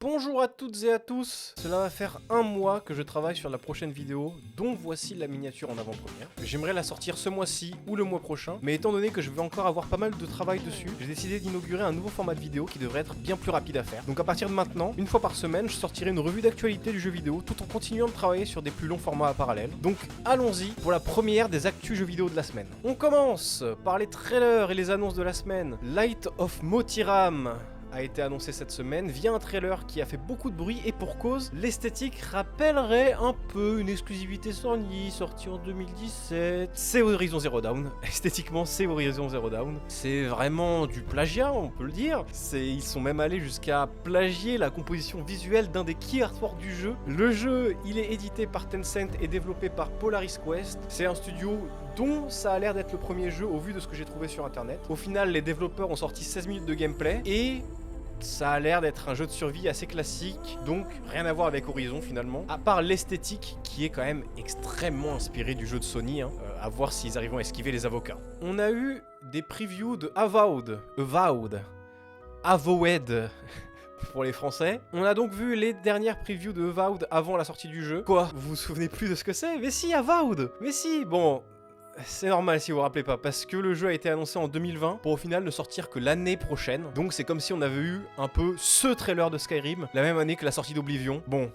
Bonjour à toutes et à tous. Cela va faire un mois que je travaille sur la prochaine vidéo, dont voici la miniature en avant-première. J'aimerais la sortir ce mois-ci ou le mois prochain, mais étant donné que je vais encore avoir pas mal de travail dessus, j'ai décidé d'inaugurer un nouveau format de vidéo qui devrait être bien plus rapide à faire. Donc à partir de maintenant, une fois par semaine, je sortirai une revue d'actualité du jeu vidéo tout en continuant de travailler sur des plus longs formats parallèles. Donc allons-y pour la première des actus jeux vidéo de la semaine. On commence par les trailers et les annonces de la semaine. Light of Motiram a été annoncé cette semaine via un trailer qui a fait beaucoup de bruit et pour cause, l'esthétique rappellerait un peu une exclusivité Sony sortie en 2017. C'est Horizon Zero Dawn, esthétiquement c'est Horizon Zero Dawn. C'est vraiment du plagiat, on peut le dire. Ils sont même allés jusqu'à plagier la composition visuelle d'un des key artworks du jeu. Le jeu, il est édité par Tencent et développé par Polaris Quest. C'est un studio dont ça a l'air d'être le premier jeu au vu de ce que j'ai trouvé sur internet. Au final, les développeurs ont sorti 16 minutes de gameplay et ça a l'air d'être un jeu de survie assez classique, donc rien à voir avec Horizon finalement, à part l'esthétique qui est quand même extrêmement inspirée du jeu de Sony, à voir s'ils arriveront à esquiver les avocats. On a eu des previews de Avowed pour les Français. On a donc vu les dernières previews de Avowed avant la sortie du jeu. Quoi? Vous vous souvenez plus de ce que c'est? Mais si, Avowed! Mais si, bon... C'est normal si vous vous rappelez pas, parce que le jeu a été annoncé en 2020 pour au final ne sortir que l'année prochaine. Donc c'est comme si on avait eu un peu ce trailer de Skyrim la même année que la sortie d'Oblivion. Bon...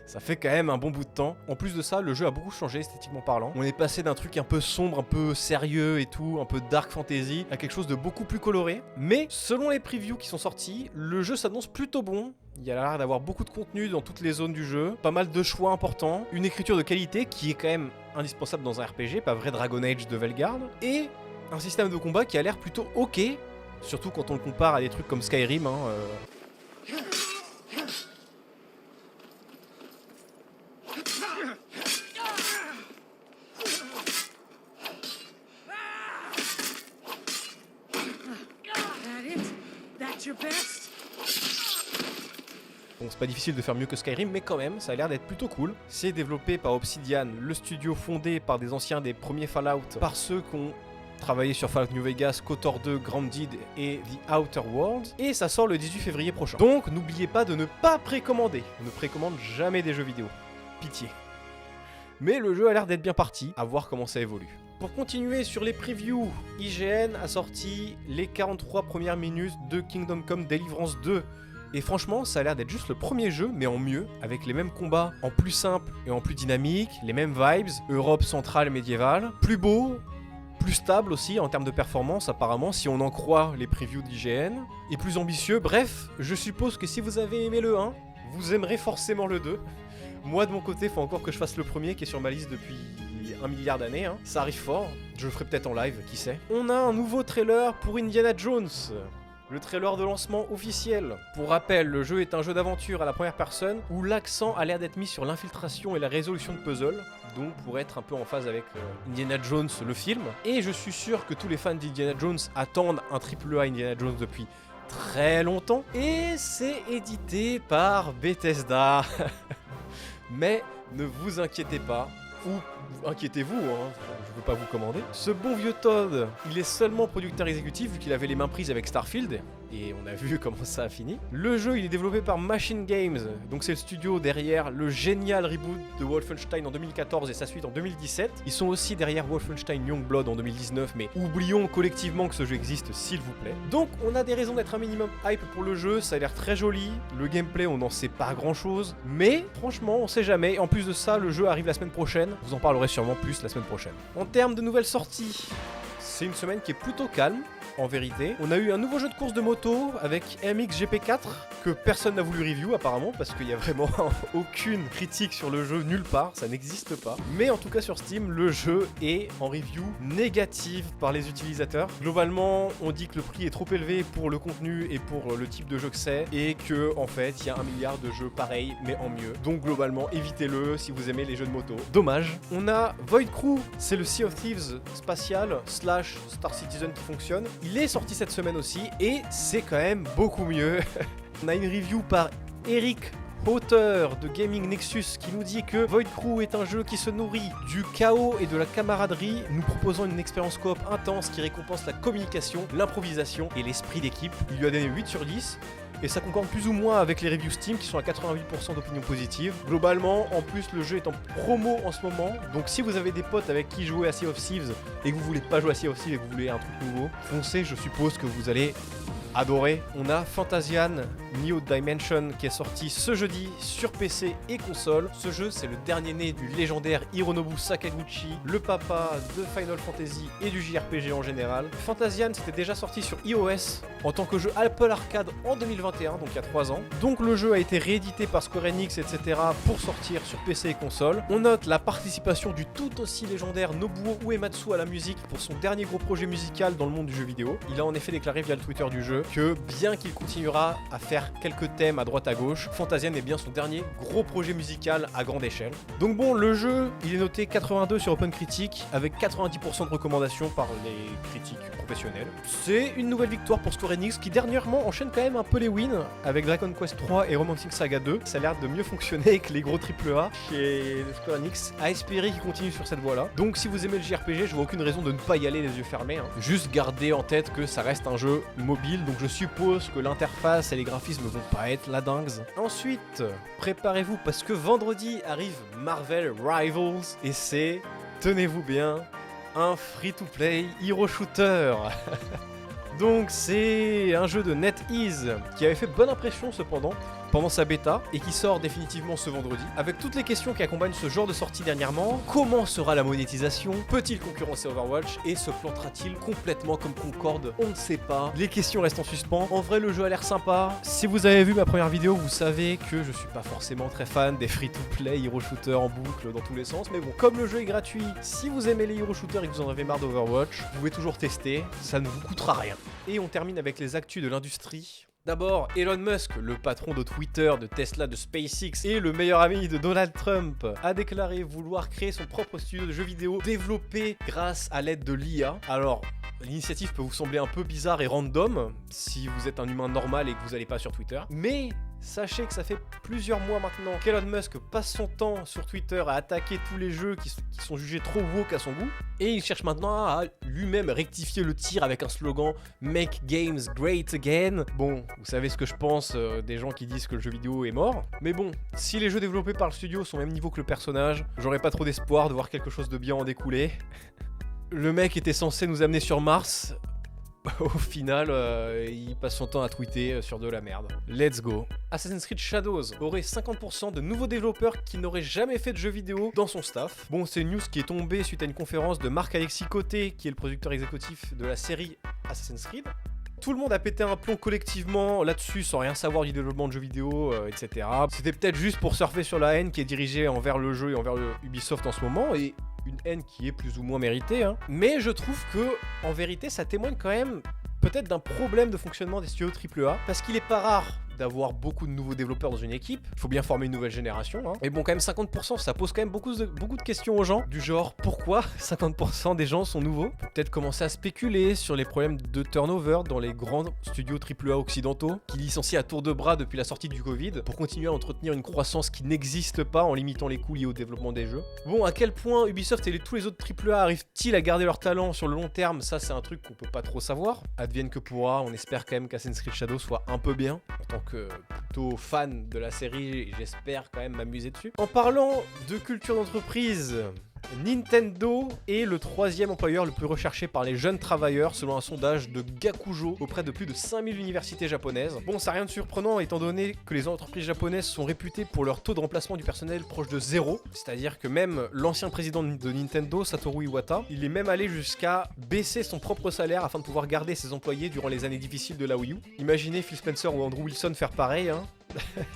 Ça fait quand même un bon bout de temps. En plus de ça, le jeu a beaucoup changé esthétiquement parlant. On est passé d'un truc un peu sombre, un peu sérieux et tout, un peu dark fantasy, à quelque chose de beaucoup plus coloré. Mais selon les previews qui sont sortis, le jeu s'annonce plutôt bon. Il y a l'air d'avoir beaucoup de contenu dans toutes les zones du jeu, pas mal de choix importants, une écriture de qualité qui est quand même indispensable dans un RPG, pas vrai Dragon Age de Velgard, et un système de combat qui a l'air plutôt ok, surtout quand on le compare à des trucs comme Skyrim. Bon, c'est pas difficile de faire mieux que Skyrim, mais quand même, ça a l'air d'être plutôt cool. C'est développé par Obsidian, le studio fondé par des anciens des premiers Fallout, par ceux qui ont travaillé sur Fallout New Vegas, KOTOR 2, Grounded et The Outer Worlds, et ça sort le 18 février prochain. Donc n'oubliez pas de ne pas précommander. Ne précommande jamais des jeux vidéo. Pitié. Mais le jeu a l'air d'être bien parti, à voir comment ça évolue. Pour continuer sur les previews, IGN a sorti les 43 premières minutes de Kingdom Come Deliverance 2. Et franchement, ça a l'air d'être juste le premier jeu, mais en mieux, avec les mêmes combats en plus simple et en plus dynamique, les mêmes vibes, Europe centrale médiévale, plus beau, plus stable aussi en termes de performance apparemment, si on en croit les previews d'IGN, et plus ambitieux. Bref, je suppose que si vous avez aimé le 1, vous aimerez forcément le 2. Moi de mon côté, faut encore que je fasse le premier qui est sur ma liste depuis 1 milliard d'années, Ça arrive fort, je le ferai peut-être en live, qui sait. On a un nouveau trailer pour Indiana Jones. Le trailer de lancement officiel. Pour rappel, le jeu est un jeu d'aventure à la première personne où l'accent a l'air d'être mis sur l'infiltration et la résolution de puzzles, donc pour être un peu en phase avec Indiana Jones le film. Et je suis sûr que tous les fans d'Indiana Jones attendent un AAA Indiana Jones depuis très longtemps. Et c'est édité par Bethesda. Mais ne vous inquiétez pas, ou inquiétez-vous, je veux pas vous commander. Ce bon vieux Todd, il est seulement producteur exécutif vu qu'il avait les mains prises avec Starfield, et on a vu comment ça a fini. Le jeu, il est développé par Machine Games, donc c'est le studio derrière le génial reboot de Wolfenstein en 2014 et sa suite en 2017. Ils sont aussi derrière Wolfenstein Youngblood en 2019, mais oublions collectivement que ce jeu existe, s'il vous plaît. Donc on a des raisons d'être un minimum hype pour le jeu, ça a l'air très joli, le gameplay on n'en sait pas grand chose, mais franchement on sait jamais. En plus de ça, le jeu arrive la semaine prochaine, vous en parlerez sûrement plus la semaine prochaine. En termes de nouvelles sorties, c'est une semaine qui est plutôt calme, en vérité. On a eu un nouveau jeu de course de moto avec MX GP4 que personne n'a voulu review apparemment parce qu'il y a vraiment aucune critique sur le jeu nulle part, ça n'existe pas. Mais en tout cas sur Steam, le jeu est en review négative par les utilisateurs. Globalement, on dit que le prix est trop élevé pour le contenu et pour le type de jeu que c'est et que en fait, il y a 1 milliard de jeux pareils mais en mieux. Donc globalement, évitez-le si vous aimez les jeux de moto. Dommage. On a Void Crew, c'est le Sea of Thieves spatial / Star Citizen qui fonctionne. Il est sorti cette semaine aussi et c'est quand même beaucoup mieux. On a une review par Eric auteur de Gaming Nexus, qui nous dit que Void Crew est un jeu qui se nourrit du chaos et de la camaraderie, nous proposant une expérience coop intense qui récompense la communication, l'improvisation et l'esprit d'équipe. Il lui a donné 8 sur 10. et ça concorde plus ou moins avec les reviews Steam qui sont à 88% d'opinion positive. Globalement, en plus le jeu est en promo en ce moment, donc si vous avez des potes avec qui jouer à Sea of Thieves et que vous voulez pas jouer à Sea of Thieves et que vous voulez un truc nouveau, foncez, je suppose que vous allez adoré. On a Fantasian New Dimension qui est sorti ce jeudi sur PC et console. Ce jeu, c'est le dernier né du légendaire Hironobu Sakaguchi, le papa de Final Fantasy et du JRPG en général. Fantasian, c'était déjà sorti sur iOS en tant que jeu Apple Arcade en 2021, donc il y a 3 ans. Donc le jeu a été réédité par Square Enix, etc. pour sortir sur PC et console. On note la participation du tout aussi légendaire Nobuo Uematsu à la musique pour son dernier gros projet musical dans le monde du jeu vidéo. Il a en effet déclaré via le Twitter du jeu que bien qu'il continuera à faire quelques thèmes à droite à gauche, Fantasian est bien son dernier gros projet musical à grande échelle. Donc bon, le jeu, il est noté 82 sur OpenCritic avec 90% de recommandations par les critiques professionnels. C'est une nouvelle victoire pour Square Enix qui dernièrement enchaîne quand même un peu les wins avec Dragon Quest 3 et Romancing Saga 2. Ça a l'air de mieux fonctionner que les gros AAA chez Square Enix. À espérer qu'ils continuent sur cette voie-là. Donc si vous aimez le JRPG, je vois aucune raison de ne pas y aller les yeux fermés. Juste gardez en tête que ça reste un jeu mobile, donc je suppose que l'interface et les graphismes vont pas être la dingue. Ensuite, préparez-vous parce que vendredi arrive Marvel Rivals et c'est, tenez-vous bien, un free-to-play hero shooter. Donc c'est un jeu de NetEase qui avait fait bonne impression cependant pendant sa bêta et qui sort définitivement ce vendredi. Avec toutes les questions qui accompagnent ce genre de sortie dernièrement, comment sera la monétisation? Peut-il concurrencer Overwatch? Et se plantera-t-il complètement comme Concorde? On ne sait pas. Les questions restent en suspens. En vrai, le jeu a l'air sympa. Si vous avez vu ma première vidéo, vous savez que je suis pas forcément très fan des free-to-play hero shooters en boucle dans tous les sens. Mais bon, comme le jeu est gratuit, si vous aimez les hero shooters et que vous en avez marre d'Overwatch, vous pouvez toujours tester. Ça ne vous coûtera rien. Et on termine avec les actus de l'industrie. D'abord, Elon Musk, le patron de Twitter, de Tesla, de SpaceX et le meilleur ami de Donald Trump, a déclaré vouloir créer son propre studio de jeux vidéo développé grâce à l'aide de l'IA. Alors, l'initiative peut vous sembler un peu bizarre et random si vous êtes un humain normal et que vous n'allez pas sur Twitter, mais sachez que ça fait plusieurs mois maintenant qu'Elon Musk passe son temps sur Twitter à attaquer tous les jeux qui sont jugés trop woke à son goût, et il cherche maintenant à lui-même rectifier le tir avec un slogan « Make games great again ». Bon, vous savez ce que je pense des gens qui disent que le jeu vidéo est mort, mais bon, si les jeux développés par le studio sont au même niveau que le personnage, j'aurais pas trop d'espoir de voir quelque chose de bien en découler. Le mec était censé nous amener sur Mars. Au final, il passe son temps à tweeter sur de la merde. Let's go. Assassin's Creed Shadows aurait 50% de nouveaux développeurs qui n'auraient jamais fait de jeux vidéo dans son staff. Bon, c'est une news qui est tombée suite à une conférence de Marc-Alexis Côté, qui est le producteur exécutif de la série Assassin's Creed. Tout le monde a pété un plomb collectivement là-dessus sans rien savoir du développement de jeux vidéo, etc. C'était peut-être juste pour surfer sur la haine qui est dirigée envers le jeu et envers le Ubisoft en ce moment, et une haine qui est plus ou moins méritée. Mais je trouve que, en vérité, ça témoigne quand même peut-être d'un problème de fonctionnement des studios AAA, parce qu'il est pas rare d'avoir beaucoup de nouveaux développeurs dans une équipe. Il faut bien former une nouvelle génération. Et bon, quand même 50%, ça pose quand même beaucoup de questions aux gens, du genre pourquoi 50% des gens sont nouveaux. Peut-être commencer à spéculer sur les problèmes de turnover dans les grands studios AAA occidentaux qui licencient à tour de bras depuis la sortie du Covid pour continuer à entretenir une croissance qui n'existe pas en limitant les coûts liés au développement des jeux. Bon, à quel point Ubisoft et tous les autres AAA arrivent-ils à garder leur talent sur le long terme? Ça, c'est un truc qu'on peut pas trop savoir. Advienne que pourra, on espère quand même qu'Assassin's Creed Shadows soit un peu bien. En tant que plutôt fan de la série, j'espère quand même m'amuser dessus. En parlant de culture d'entreprise, Nintendo est le 3e employeur le plus recherché par les jeunes travailleurs selon un sondage de Gakujo auprès de plus de 5000 universités japonaises. Bon, ça n'a rien de surprenant étant donné que les entreprises japonaises sont réputées pour leur taux de remplacement du personnel proche de 0, c'est-à-dire que même l'ancien président de Nintendo, Satoru Iwata, il est même allé jusqu'à baisser son propre salaire afin de pouvoir garder ses employés durant les années difficiles de la Wii U. Imaginez Phil Spencer ou Andrew Wilson faire pareil,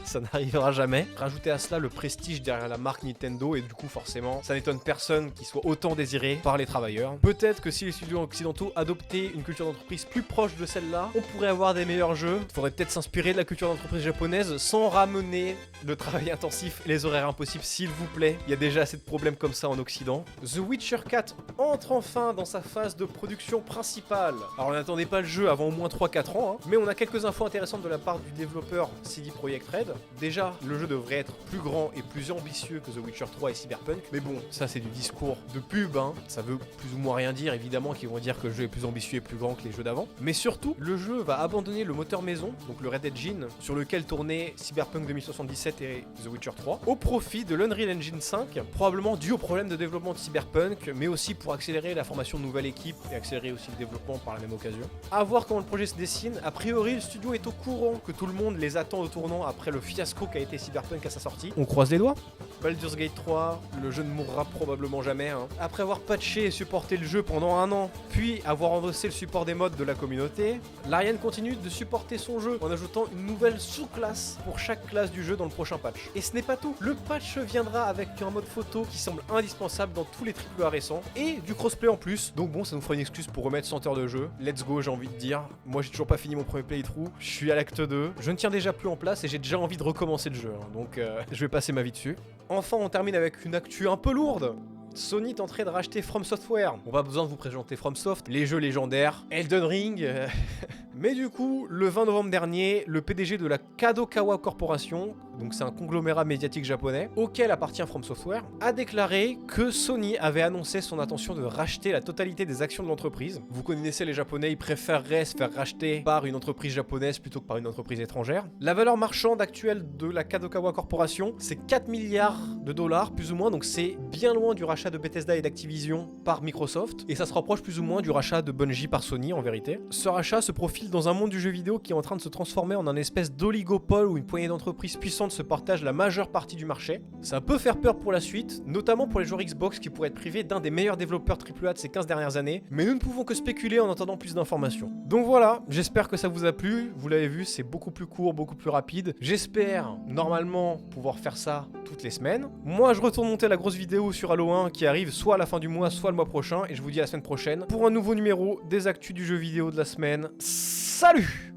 ça n'arrivera jamais. Rajoutez à cela le prestige derrière la marque Nintendo et du coup forcément ça n'étonne personne qu'il soit autant désiré par les travailleurs. Peut-être que si les studios occidentaux adoptaient une culture d'entreprise plus proche de celle-là, on pourrait avoir des meilleurs jeux. Il faudrait peut-être s'inspirer de la culture d'entreprise japonaise sans ramener le travail intensif et les horaires impossibles, s'il vous plaît. Il y a déjà assez de problèmes comme ça en Occident. The Witcher 4 entre enfin dans sa phase de production principale. Alors on n'attendait pas le jeu avant au moins 3-4 ans, mais on a quelques infos intéressantes de la part du développeur CD Projekt Projekt Red. Déjà, le jeu devrait être plus grand et plus ambitieux que The Witcher 3 et Cyberpunk, mais bon, ça c'est du discours de pub, hein. Ça veut plus ou moins rien dire, évidemment qu'ils vont dire que le jeu est plus ambitieux et plus grand que les jeux d'avant. Mais surtout, le jeu va abandonner le moteur maison, donc le Red Engine, sur lequel tournait Cyberpunk 2077 et The Witcher 3, au profit de l'Unreal Engine 5, probablement dû au problème de développement de Cyberpunk, mais aussi pour accélérer la formation de nouvelles équipes et accélérer aussi le développement par la même occasion. À voir comment le projet se dessine, a priori le studio est au courant que tout le monde les attend au tournant après le fiasco qu'a été Cyberpunk à sa sortie. On croise les doigts. Baldur's Gate 3, le jeu ne mourra probablement jamais. Hein. Après avoir patché et supporté le jeu pendant un an, puis avoir endossé le support des mods de la communauté, Larian continue de supporter son jeu en ajoutant une nouvelle sous-classe pour chaque classe du jeu dans le prochain patch. Et ce n'est pas tout, le patch viendra avec un mode photo qui semble indispensable dans tous les AAA récents et du crossplay en plus. Donc bon, ça nous fera une excuse pour remettre 100 heures de jeu. Let's go, j'ai envie de dire. Moi j'ai toujours pas fini mon premier playthrough, je suis à l'acte 2, je ne tiens déjà plus en place et j'ai déjà envie de recommencer le jeu. Hein. Donc je vais passer ma vie dessus. Enfin, on termine avec une actu un peu lourde. Sony tenterait de racheter From Software. On pas besoin de vous présenter FromSoft, les jeux légendaires, Elden Ring. Mais du coup, le 20 novembre dernier, le PDG de la Kadokawa Corporation, donc c'est un conglomérat médiatique japonais, auquel appartient From Software, a déclaré que Sony avait annoncé son intention de racheter la totalité des actions de l'entreprise. Vous connaissez les Japonais, ils préféreraient se faire racheter par une entreprise japonaise plutôt que par une entreprise étrangère. La valeur marchande actuelle de la Kadokawa Corporation, c'est 4 milliards de dollars, plus ou moins, donc c'est bien loin du rachat de Bethesda et d'Activision par Microsoft, et ça se rapproche plus ou moins du rachat de Bungie par Sony en vérité. Ce rachat se profile dans un monde du jeu vidéo qui est en train de se transformer en un espèce d'oligopole où une poignée d'entreprises puissantes se partagent la majeure partie du marché. Ça peut faire peur pour la suite, notamment pour les joueurs Xbox qui pourraient être privés d'un des meilleurs développeurs AAA de ces 15 dernières années, mais nous ne pouvons que spéculer en attendant plus d'informations. Donc voilà, j'espère que ça vous a plu, vous l'avez vu, c'est beaucoup plus court, beaucoup plus rapide. J'espère normalement pouvoir faire ça toutes les semaines. Moi je retourne monter la grosse vidéo sur Halo 1 qui arrive soit à la fin du mois, soit le mois prochain, et je vous dis à la semaine prochaine pour un nouveau numéro des actus du jeu vidéo de la semaine. Salut!